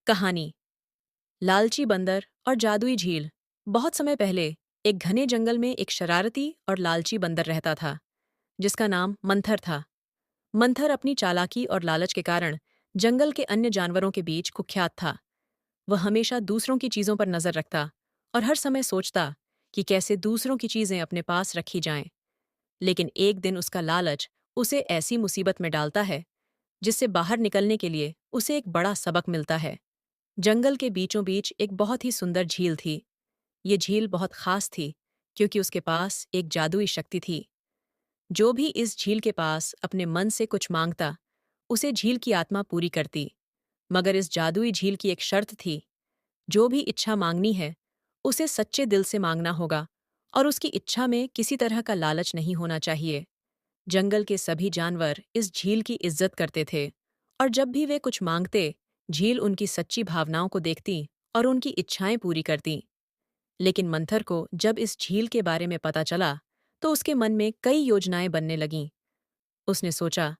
कहानी लालची बंदर और जादुई झील। बहुत समय पहले एक घने जंगल में एक शरारती और लालची बंदर रहता था जिसका नाम मंथर था। मंथर अपनी चालाकी और लालच के कारण जंगल के अन्य जानवरों के बीच कुख्यात था। वह हमेशा दूसरों की चीजों पर नजर रखता और हर समय सोचता कि कैसे दूसरों की चीजें अपने पास रखी जाएं। लेकिन एक दिन उसका लालच उसे ऐसी मुसीबत में डालता है जिससे बाहर निकलने के लिए उसे एक बड़ा सबक मिलता है। जंगल के बीचों बीच एक बहुत ही सुंदर झील थी। ये झील बहुत खास थी क्योंकि उसके पास एक जादुई शक्ति थी। जो भी इस झील के पास अपने मन से कुछ मांगता उसे झील की आत्मा पूरी करती। मगर इस जादुई झील की एक शर्त थी। जो भी इच्छा मांगनी है उसे सच्चे दिल से मांगना होगा और उसकी इच्छा में किसी तरह का लालच नहीं होना चाहिए। जंगल के सभी जानवर इस झील की इज्जत करते थे और जब भी वे कुछ मांगते झील उनकी सच्ची भावनाओं को देखती और उनकी इच्छाएं पूरी करती। लेकिन मंथर को जब इस झील के बारे में पता चला तो उसके मन में कई योजनाएं बनने लगीं। उसने सोचा,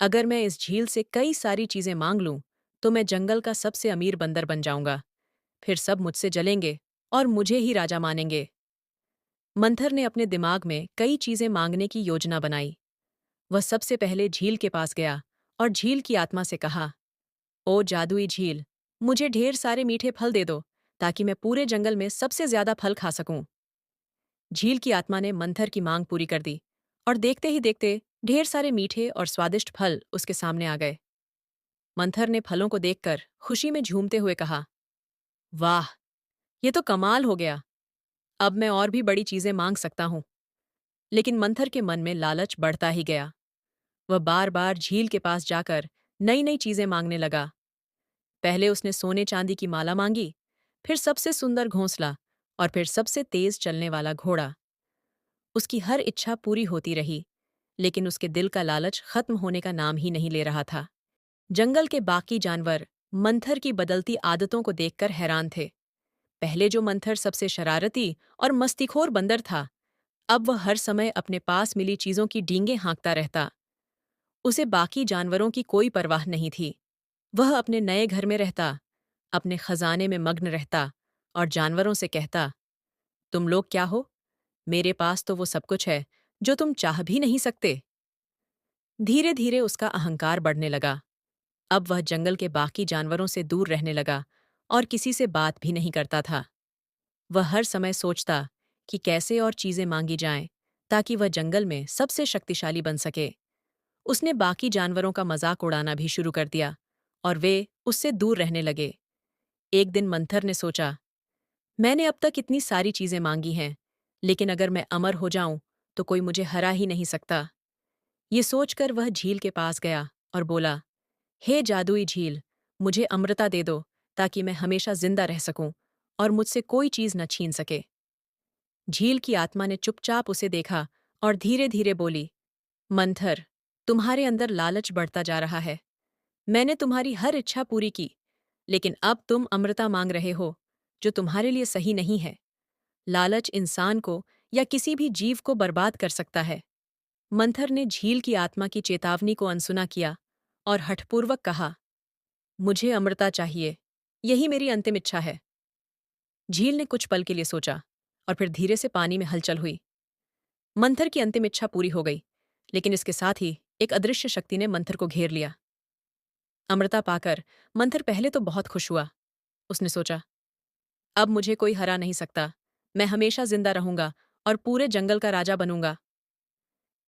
अगर मैं इस झील से कई सारी चीजें मांग लूं तो मैं जंगल का सबसे अमीर बंदर बन जाऊंगा। फिर सब मुझसे जलेंगे और मुझे ही राजा मानेंगे। मंथर ने अपने दिमाग में कई चीजें मांगने की योजना बनाई। वह सबसे पहले झील के पास गया और झील की आत्मा से कहा, ओ जादुई झील, मुझे ढेर सारे मीठे फल दे दो ताकि मैं पूरे जंगल में सबसे ज्यादा फल खा सकूं। झील की आत्मा ने मंथर की मांग पूरी कर दी और देखते ही देखते ढेर सारे मीठे और स्वादिष्ट फल उसके सामने आ गए। मंथर ने फलों को देखकर खुशी में झूमते हुए कहा, वाह, ये तो कमाल हो गया। अब मैं और भी बड़ी चीजें मांग सकता हूं। लेकिन मंथर के मन में लालच बढ़ता ही गया। वह बार बार झील के पास जाकर नई नई चीजें मांगने लगा। पहले उसने सोने चांदी की माला मांगी, फिर सबसे सुंदर घोंसला और फिर सबसे तेज चलने वाला घोड़ा। उसकी हर इच्छा पूरी होती रही, लेकिन उसके दिल का लालच खत्म होने का नाम ही नहीं ले रहा था। जंगल के बाकी जानवर मंथर की बदलती आदतों को देखकर हैरान थे। पहले जो मंथर सबसे शरारती और मस्तीखोर बंदर था, अब वह हर समय अपने पास मिली चीजों की डींगें हाँकता रहता। उसे बाकी जानवरों की कोई परवाह नहीं थी। वह अपने नए घर में रहता, अपने खजाने में मग्न रहता और जानवरों से कहता, तुम लोग क्या हो? मेरे पास तो वो सब कुछ है जो तुम चाह भी नहीं सकते। धीरे धीरे उसका अहंकार बढ़ने लगा। अब वह जंगल के बाकी जानवरों से दूर रहने लगा और किसी से बात भी नहीं करता था। वह हर समय सोचता कि कैसे और चीजें मांगी जाएं ताकि वह जंगल में सबसे शक्तिशाली बन सके। उसने बाकी जानवरों का मजाक उड़ाना भी शुरू कर दिया और वे उससे दूर रहने लगे। एक दिन मंथर ने सोचा, मैंने अब तक इतनी सारी चीजें मांगी हैं, लेकिन अगर मैं अमर हो जाऊं तो कोई मुझे हरा ही नहीं सकता। ये सोचकर वह झील के पास गया और बोला, हे जादुई झील, मुझे अमृता दे दो ताकि मैं हमेशा जिंदा रह सकूं और मुझसे कोई चीज न छीन सके। झील की आत्मा ने चुपचाप उसे देखा और धीरे धीरे बोली, मंथर, तुम्हारे अंदर लालच बढ़ता जा रहा है। मैंने तुम्हारी हर इच्छा पूरी की, लेकिन अब तुम अमृता मांग रहे हो, जो तुम्हारे लिए सही नहीं है। लालच इंसान को या किसी भी जीव को बर्बाद कर सकता है। मंथर ने झील की आत्मा की चेतावनी को अनसुना किया और हठपूर्वक कहा, मुझे अमृता चाहिए, यही मेरी अंतिम इच्छा है। झील ने कुछ पल के लिए सोचा और फिर धीरे से पानी में हलचल हुई। मंथर की अंतिम इच्छा पूरी हो गई, लेकिन इसके साथ ही एक अदृश्य शक्ति ने मंथर को घेर लिया। अमृता पाकर मंथर पहले तो बहुत खुश हुआ। उसने सोचा, अब मुझे कोई हरा नहीं सकता, मैं हमेशा जिंदा रहूंगा और पूरे जंगल का राजा बनूंगा।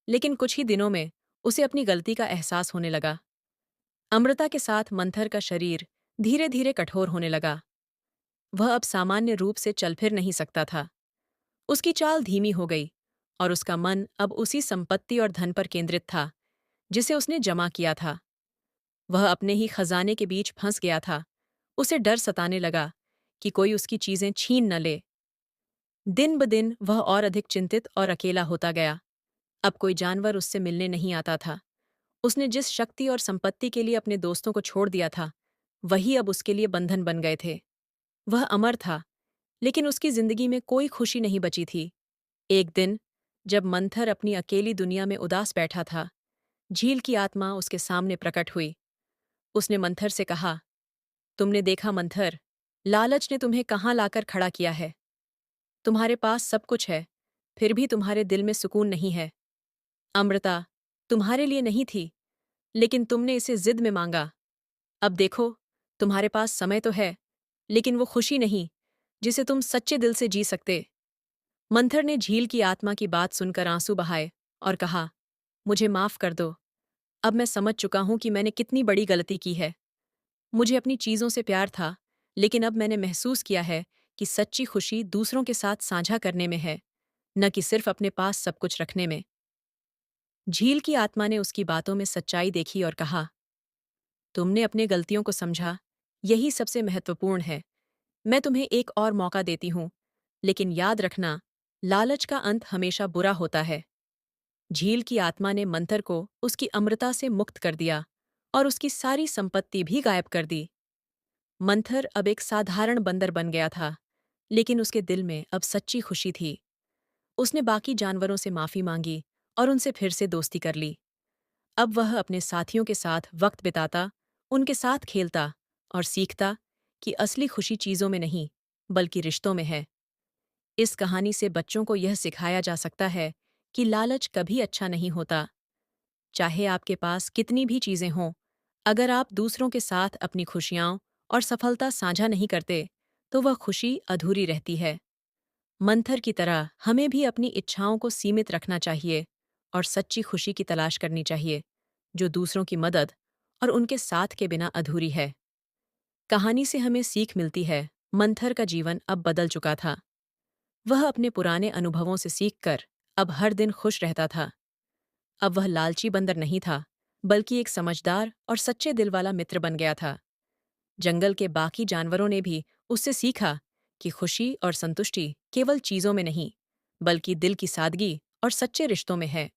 लेकिन कुछ ही दिनों में उसे अपनी गलती का एहसास होने लगा। अमृता के साथ मंथर का शरीर धीरे धीरे कठोर होने लगा। वह अब सामान्य रूप से चल फिर नहीं सकता था। उसकी चाल धीमी हो गई और उसका मन अब उसी संपत्ति और धन पर केंद्रित था जिसे उसने जमा किया था। वह अपने ही खजाने के बीच फंस गया था। उसे डर सताने लगा कि कोई उसकी चीजें छीन न ले। दिन ब दिन वह और अधिक चिंतित और अकेला होता गया। अब कोई जानवर उससे मिलने नहीं आता था। उसने जिस शक्ति और संपत्ति के लिए अपने दोस्तों को छोड़ दिया था, वही अब उसके लिए बंधन बन गए थे। वह अमर था, लेकिन उसकी जिंदगी में कोई खुशी नहीं बची थी। एक दिन, जब मंथर अपनी अकेली दुनिया में उदास बैठा था, झील की आत्मा उसके सामने प्रकट हुई। उसने मंथर से कहा, तुमने देखा मंथर, लालच ने तुम्हें कहाँ लाकर खड़ा किया है। तुम्हारे पास सब कुछ है, फिर भी तुम्हारे दिल में सुकून नहीं है। अमृता तुम्हारे लिए नहीं थी, लेकिन तुमने इसे जिद में मांगा। अब देखो, तुम्हारे पास समय तो है, लेकिन वो खुशी नहीं जिसे तुम सच्चे दिल से जी सकते। मंथर ने झील की आत्मा की बात सुनकर आंसू बहाए और कहा, मुझे माफ कर दो। अब मैं समझ चुका हूं कि मैंने कितनी बड़ी गलती की है। मुझे अपनी चीजों से प्यार था, लेकिन अब मैंने महसूस किया है कि सच्ची खुशी दूसरों के साथ साझा करने में है, न कि सिर्फ अपने पास सब कुछ रखने में। झील की आत्मा ने उसकी बातों में सच्चाई देखी और कहा, तुमने अपने गलतियों को समझा, यही सबसे महत्वपूर्ण है। मैं तुम्हें एक और मौका देती हूं, लेकिन याद रखना, लालच का अंत हमेशा बुरा होता है। झील की आत्मा ने मंथर को उसकी अमृता से मुक्त कर दिया और उसकी सारी संपत्ति भी गायब कर दी। मंथर अब एक साधारण बंदर बन गया था, लेकिन उसके दिल में अब सच्ची खुशी थी। उसने बाकी जानवरों से माफी मांगी और उनसे फिर से दोस्ती कर ली। अब वह अपने साथियों के साथ वक्त बिताता, उनके साथ खेलता और सीखता कि असली खुशी चीजों में नहीं, बल्कि रिश्तों में है। इस कहानी से बच्चों को यह सिखाया जा सकता है कि लालच कभी अच्छा नहीं होता। चाहे आपके पास कितनी भी चीजें हों, अगर आप दूसरों के साथ अपनी खुशियाँ और सफलता साझा नहीं करते, तो वह खुशी अधूरी रहती है। मंथर की तरह हमें भी अपनी इच्छाओं को सीमित रखना चाहिए और सच्ची खुशी की तलाश करनी चाहिए, जो दूसरों की मदद और उनके साथ के बिना अधूरी है। कहानी से हमें सीख मिलती है, मंथर का जीवन अब बदल चुका था। वह अपने पुराने अनुभवों से सीखकर अब हर दिन खुश रहता था। अब वह लालची बंदर नहीं था, बल्कि एक समझदार और सच्चे दिल वाला मित्र बन गया था। जंगल के बाकी जानवरों ने भी उससे सीखा कि खुशी और संतुष्टि केवल चीजों में नहीं, बल्कि दिल की सादगी और सच्चे रिश्तों में है।